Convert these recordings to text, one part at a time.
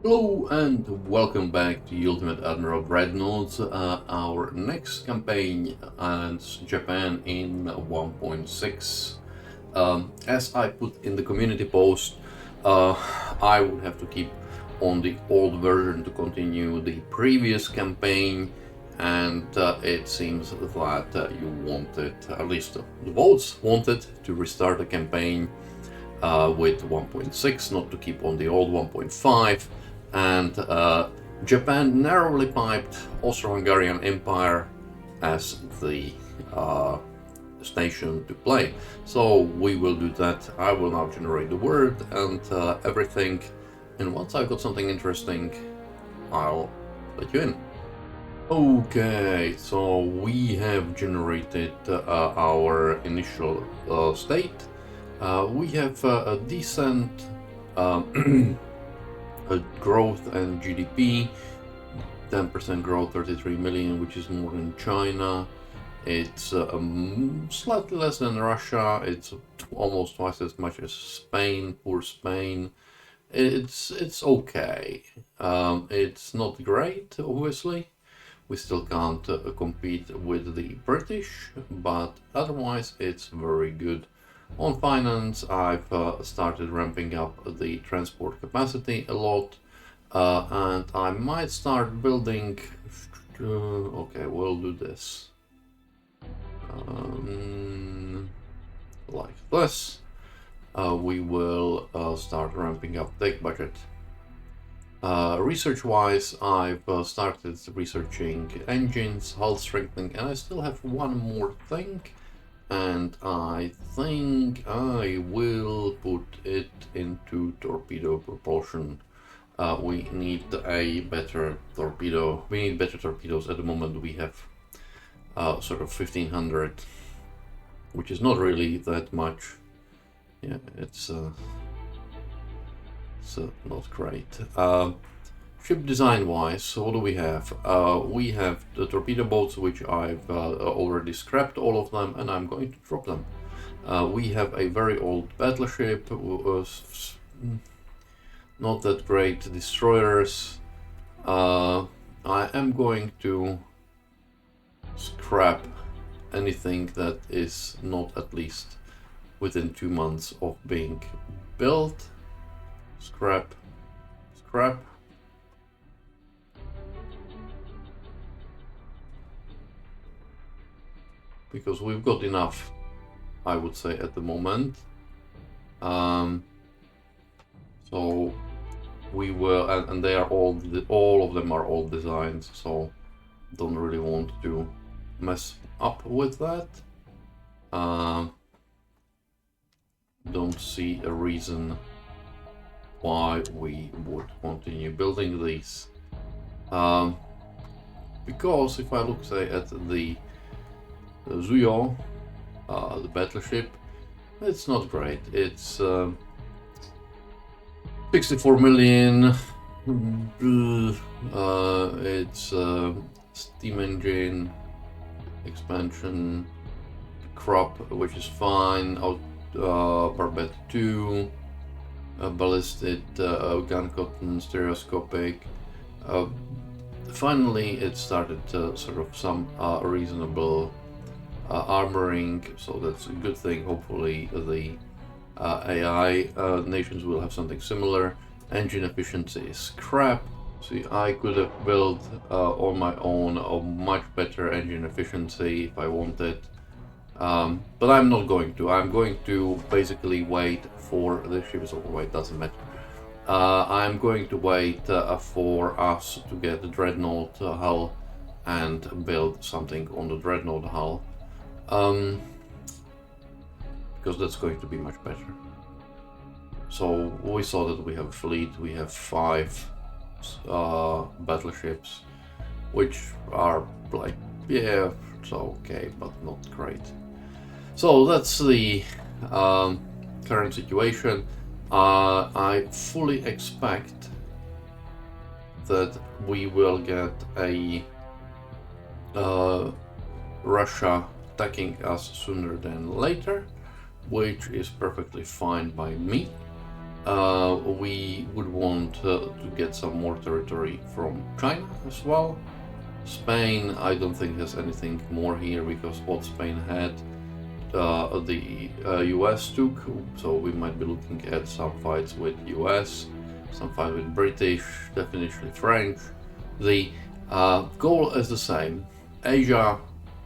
Hello and welcome back to Ultimate Admiral Dreadnoughts, our next campaign against Japan in 1.6. As I put in the community post, I would have to keep on the old version to continue the previous campaign, and it seems that you wanted, at least the votes wanted, to restart the campaign with 1.6, not to keep on the old 1.5. And Japan narrowly piped Austro-Hungarian Empire as the nation to play. So we will do that. I will now generate the word and everything. And once I've got something interesting, I'll let you in. Okay, so we have generated our initial state. We have a decent growth and GDP, 10% growth, 33 million, which is more than China. It's slightly less than Russia. It's almost twice as much as Spain. Poor Spain. It's okay. It's not great, obviously. We still can't compete with the British, but otherwise it's very good. On finance, I've started ramping up the transport capacity a lot, and I might start building. Okay, we'll do this like this. We will start ramping up tech budget. Research-wise, I've started researching engines, hull strengthening, and I still have one more thing. And I think I will put it into torpedo propulsion. We need a better torpedo. We need better torpedoes. At the moment we have sort of 1500, which is not really that much. Yeah, it's not great. Ship design wise, what do we have? We have the torpedo boats, which I've already scrapped all of them, and I'm going to drop them. We have a very old battleship, not that great destroyers. I am going to scrap anything that is not at least within 2 months of being built. Scrap. Because we've got enough, I would say, at the moment. So we will, and they are all of them are old designs, so don't really want to mess up with that. Don't see a reason why we would continue building these. Because if I look, say, at the Zuyo, the battleship, it's not great. It's 64 million. It's steam engine expansion, crop, which is fine. Barbette 2, ballistic, gun cotton, stereoscopic. Finally, it started sort of some reasonable armoring, so that's a good thing. Hopefully the AI nations will have something similar. Engine efficiency is crap. See, I could have built on my own a much better engine efficiency if I wanted, but I'm not going to. I'm going to basically wait for the ships. Wait, doesn't matter. I'm going to wait for us to get the Dreadnought hull and build something on the Dreadnought hull. Because that's going to be much better. So we saw that we have a fleet, we have 5 battleships, which are like, yeah, it's okay, but not great. So that's the current situation. I fully expect that we will get a Russia attacking us sooner than later, which is perfectly fine by me. we would want to get some more territory from China as well. Spain, I don't think has anything more here because what Spain had, the US took, so we might be looking at some fights with US, some fight with British, definitely French. The goal is the same. Asia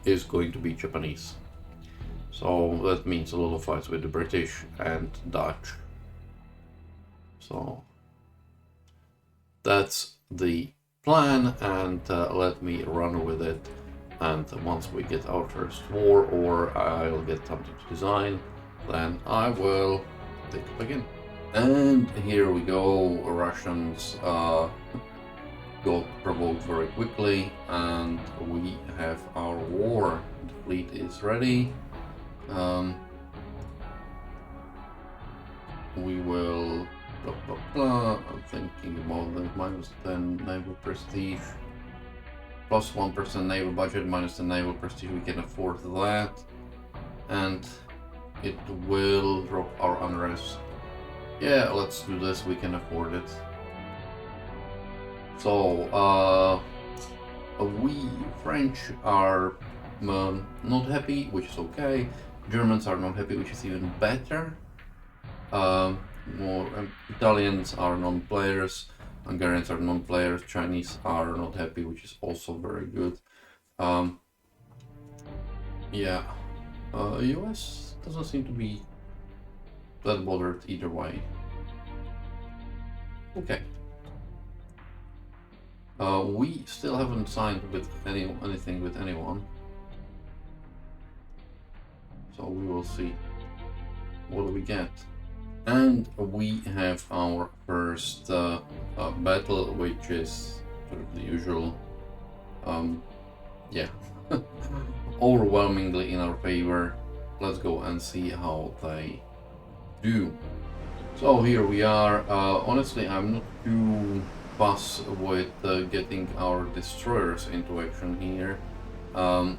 is going to be Japanese. So that means a lot of fights with the British and Dutch. So that's the plan, and let me run with it. And once we get our first war, or I'll get something to design, then I will take up again. And here we go. Russians got provoked very quickly, and we have our war. The fleet is ready. We will blah blah blah. I'm thinking about the -10 naval prestige, +1% naval budget, -10 naval prestige. We can afford that, and it will drop our unrest. Yeah, let's do this. We can afford it. So we French are not happy, which is okay. Germans are not happy, which is even better. More Italians are non-players, Hungarians are non-players, Chinese are not happy, which is also very good. Yeah, US doesn't seem to be that bothered either way. Okay. We still haven't signed with anything with anyone, so we will see what do we get. And we have our first battle, which is sort of the usual, yeah, overwhelmingly in our favor. Let's go and see how they do. So here we are. Honestly, I'm not too fussed with getting our destroyers into action here.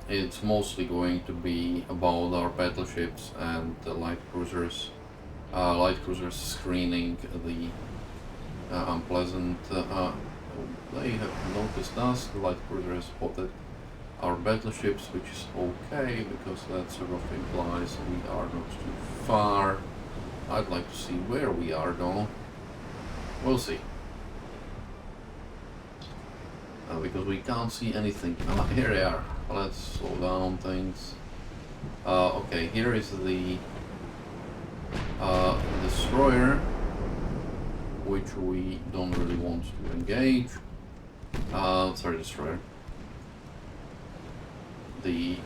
It's mostly going to be about our battleships and the light cruisers. Light cruisers screening the unpleasant. They have noticed us. The light cruiser has spotted our battleships, which is okay because that sort of implies we are not too far. I'd like to see where we are though. We'll see. Because we can't see anything. Here they are. Let's slow down things. Okay, here is the destroyer, which we don't really want to engage. Sorry, destroyer. The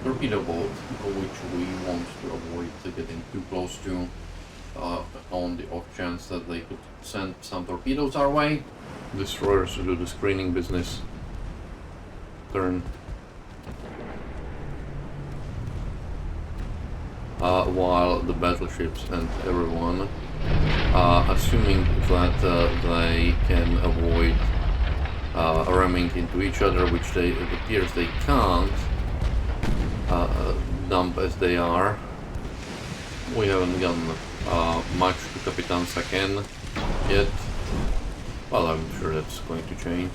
torpedo boat, which we want to avoid getting too close to, on the off chance that they could send some torpedoes our way. Destroyers to do the screening business. Turn. While the battleships and everyone, assuming that they can avoid ramming into each other, which it appears they can't, dump as they are. We haven't gotten much to Capitan Saken yet. Well, I'm sure that's going to change.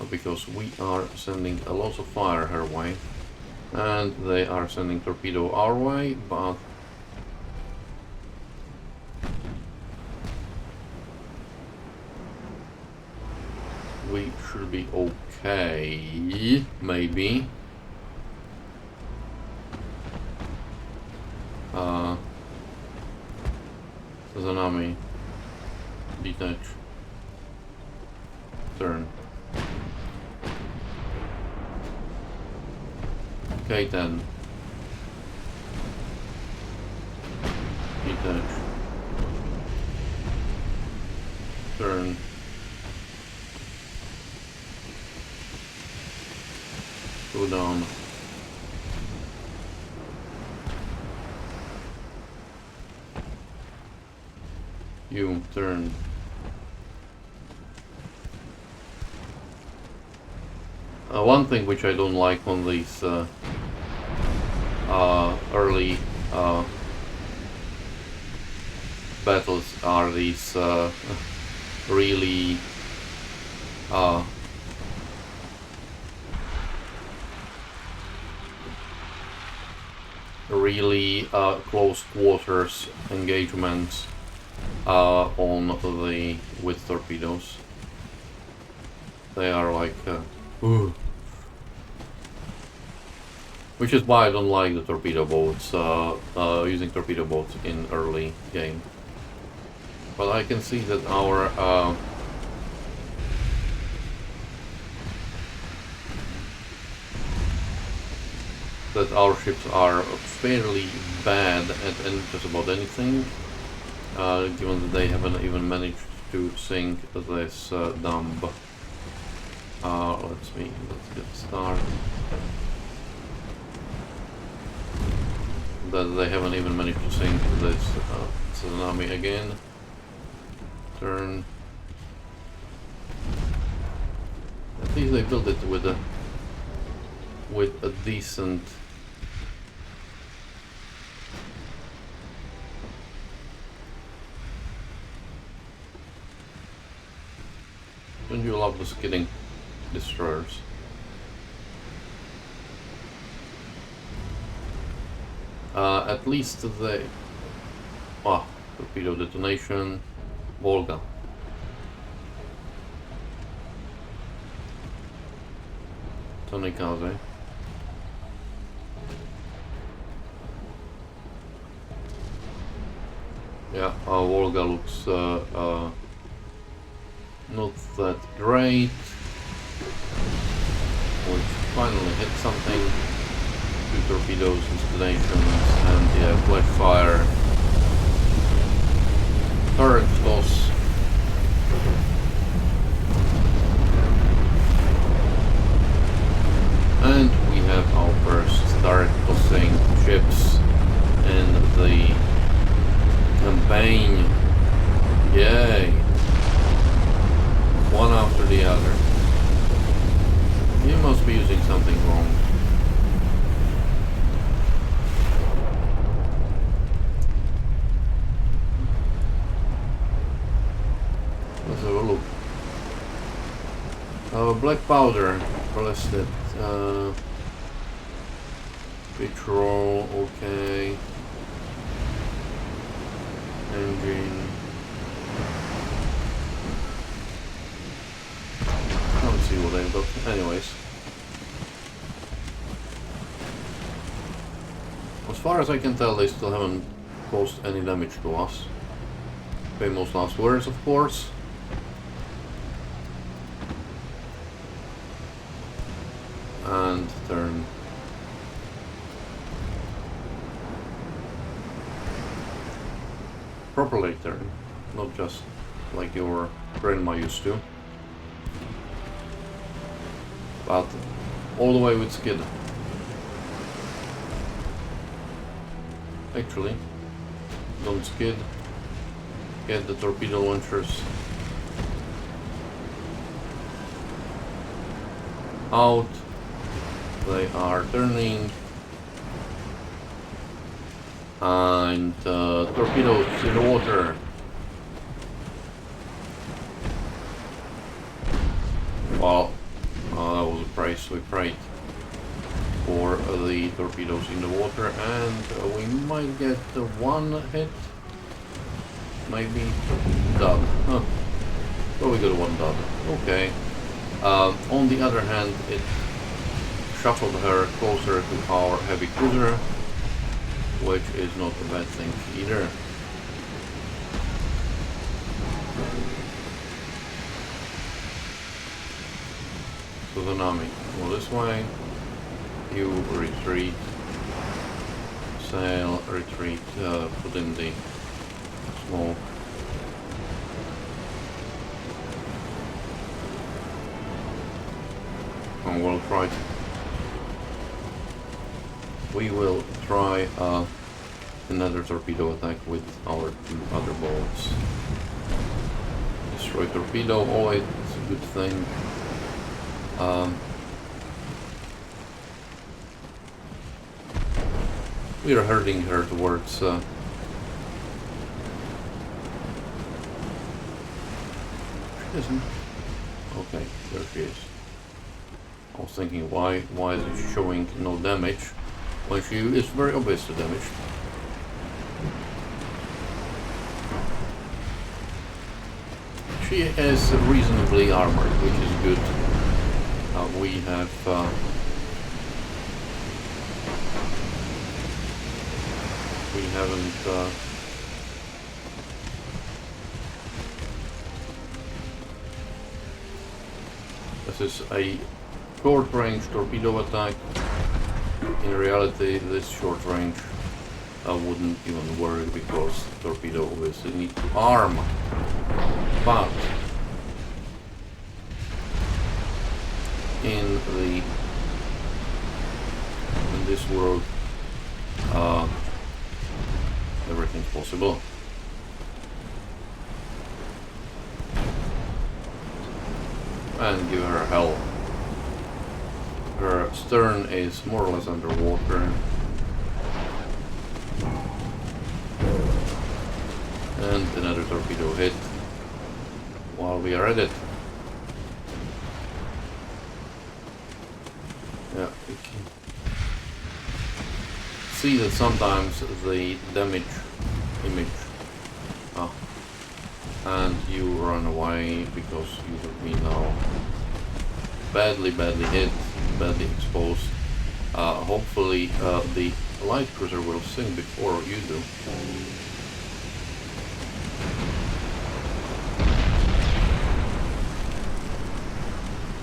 Because we are sending a lot of fire her way. And they are sending torpedo our way, but we should be okay, maybe. Zanami, detach, turn. Okay then. Detach. Turn. Go down. You turn. One thing which I don't like on these early battles are these really close quarters engagements with torpedoes. They are like which is why I don't like the torpedo boats, using torpedo boats in early game. But I can see that our ships are fairly bad at just about anything, given that they haven't even managed to sink this dump. Let's get started. That they haven't even managed to sink this tsunami again. Turn. At least they built it with a decent. Don't you love the skidding destroyers? At least they... torpedo detonation. Volga. Tonikaze. Yeah, Volga looks not that great. We finally hit something. 2 torpedoes, installations, and yeah, flash fire. Turret toss. And we have our first turret tossing ships in the campaign. Yay! One after the other. You must be using something wrong. Let's have a look. Black powder, ballistic, petrol, okay. Engine. Can't see what they've got. Anyways. As far as I can tell, they still haven't caused any damage to us. Famous last words, of course. And turn. Properly turn, not just like your grandma used to. But all the way with skid. Actually, don't skid. Get the torpedo launchers out. They are turning. And torpedoes in the water. Well, that was a price we paid for the torpedoes in the water, and we might get one hit, maybe dud. Huh. Well, we got one dud. Okay. On the other hand, it shuffled her closer to our heavy cruiser, which is not a bad thing either. So tsunami, go this way. You retreat. Sail, retreat, put in the smoke. And we'll try. We will try another torpedo attack with our 2 other boats. Destroy torpedo, always a good thing. We are herding her towards. She isn't. Okay, there she is. I was thinking, why is it showing no damage when she is very obviously damaged? She is reasonably armored, which is good. We haven't. This is a short-range torpedo attack. In reality, this short range I wouldn't even worry because torpedo obviously need to arm. But in this world, everything's possible. And give her hell. Her stern is more or less underwater. And another torpedo hit while we are at it. Yeah, we can see that sometimes the damage image and you run away because you have been now badly hit, badly exposed. Hopefully the light cruiser will sink before you do.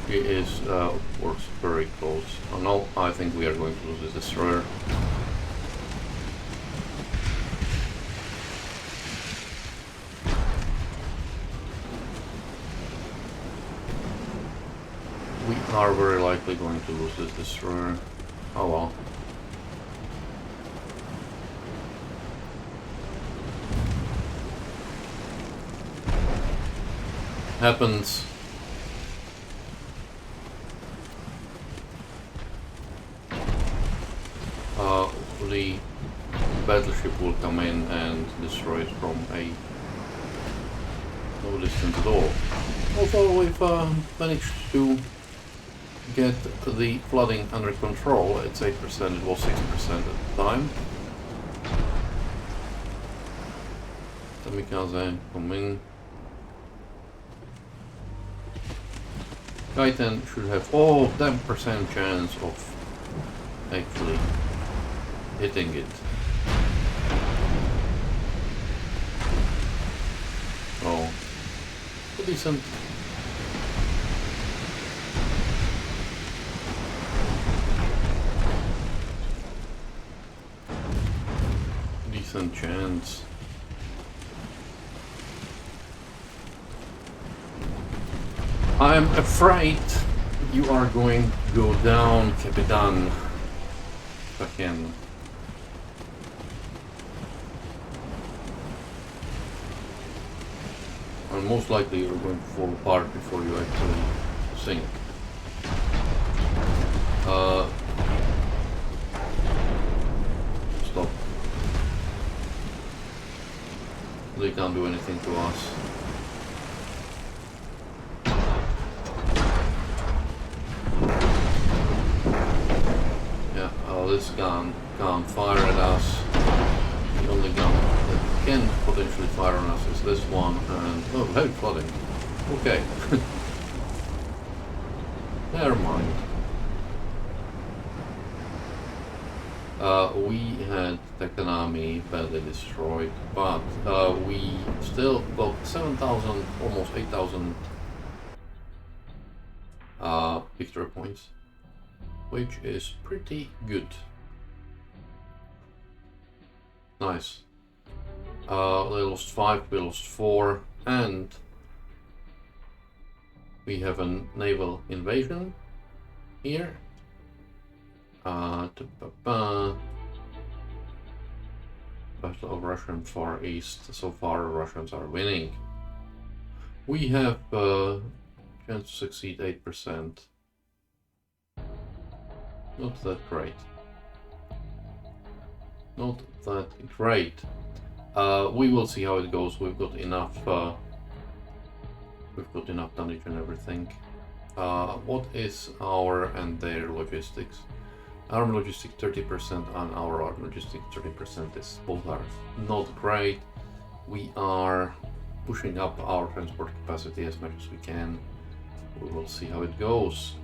He is, of course, very close. Oh no, I think we are going to lose this destroyer. We are very likely going to lose this destroyer. Oh well. Happens. The battleship will come in and destroy it from no distance at all. Although we've managed to get the flooding under control. It's 8%, it was 6% at the time. Kamikaze coming. Titan should have 10% chance of actually hitting it. Oh, decent. Decent chance. I'm afraid you are going to go down, Capitan. Again. And most likely you're going to fall apart before you actually sink. Stop. They can't do anything to us. This gun can't fire at us. The only gun that can potentially fire on us is this one, and oh, heavy flooding. Okay. Never mind. We had Tekanami badly destroyed, but we still got 7,000, almost 8,000 victory points, which is pretty good. Nice. They lost 5, we lost 4, and we have a naval invasion here. Battle of Russian Far East. So far, Russians are winning. We have chance to succeed 8%. Not that great. not that great. We will see how it goes. We've got enough tonnage and everything. What is our and their logistics? Our logistics 30% and our logistics 30% is both are not great. We are pushing up our transport capacity as much as we can. We will see how it goes.